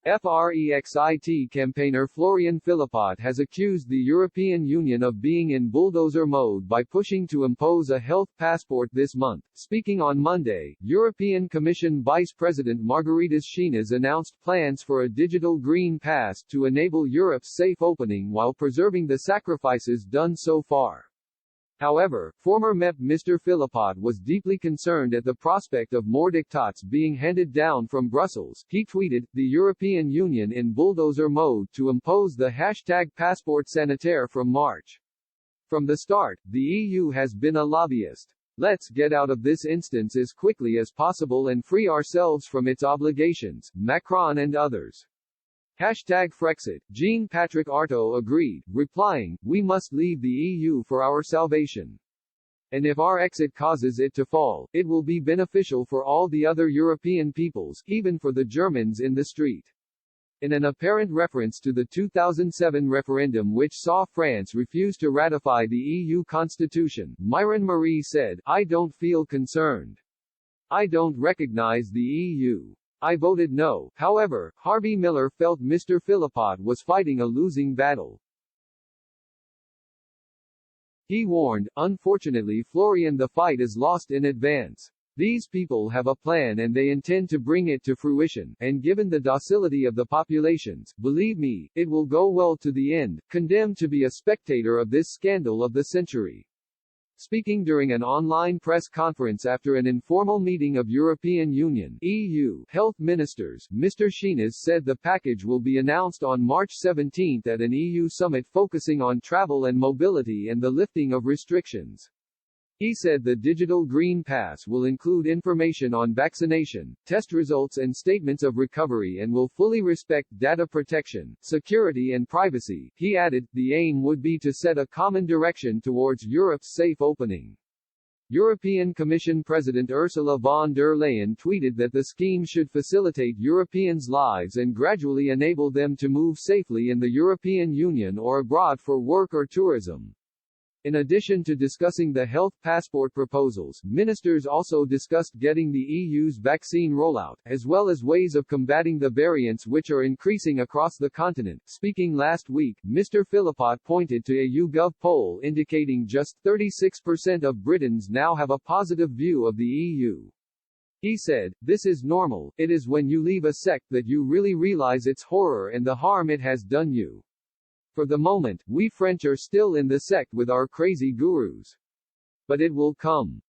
Frexit campaigner Florian Philippot has accused the European Union of being in bulldozer mode by pushing to impose a health passport this month. Speaking on Monday, European Commission Vice President Margaritis Schinas announced plans for a digital green pass to enable Europe's safe opening while preserving the sacrifices done so far. However, former MEP Mr. Philippot was deeply concerned at the prospect of more diktats being handed down from Brussels. He tweeted, "The European Union in bulldozer mode to impose the #passport sanitaire from March. From the start, the EU has been a lobbyist. Let's get out of this instance as quickly as possible and free ourselves from its obligations." Macron and others. #Frexit. Jean-Patrick Artaud agreed, replying, "We must leave the EU for our salvation. And if our exit causes it to fall, it will be beneficial for all the other European peoples, even for the Germans in the street." In an apparent reference to the 2007 referendum which saw France refuse to ratify the EU constitution, Myron Marie said, "I don't feel concerned. I don't recognize the EU. I voted no." However, Harvey Miller felt Mr. Philippot was fighting a losing battle. He warned, "Unfortunately, Florian, the fight is lost in advance. These people have a plan and they intend to bring it to fruition, and given the docility of the populations, believe me, it will go well to the end." Condemned to be a spectator of this scandal of the century. Speaking during an online press conference after an informal meeting of European Union (EU) health ministers, Mr. Schinas said the package will be announced on March 17 at an EU summit focusing on travel and mobility and the lifting of restrictions. He said the digital green pass will include information on vaccination, test results and statements of recovery and will fully respect data protection, security and privacy. He added, the aim would be to set a common direction towards Europe's safe opening. European Commission President Ursula von der Leyen tweeted that the scheme should facilitate Europeans' lives and gradually enable them to move safely in the European Union or abroad for work or tourism. In addition to discussing the health passport proposals, ministers also discussed getting the EU's vaccine rollout, as well as ways of combating the variants which are increasing across the continent. Speaking last week, Mr. Philippot pointed to a YouGov poll indicating just 36% of Britons now have a positive view of the EU. He said, "This is normal, it is when you leave a sect that you really realize its horror and the harm it has done you. For the moment, we French are still in the sect with our crazy gurus. But it will come.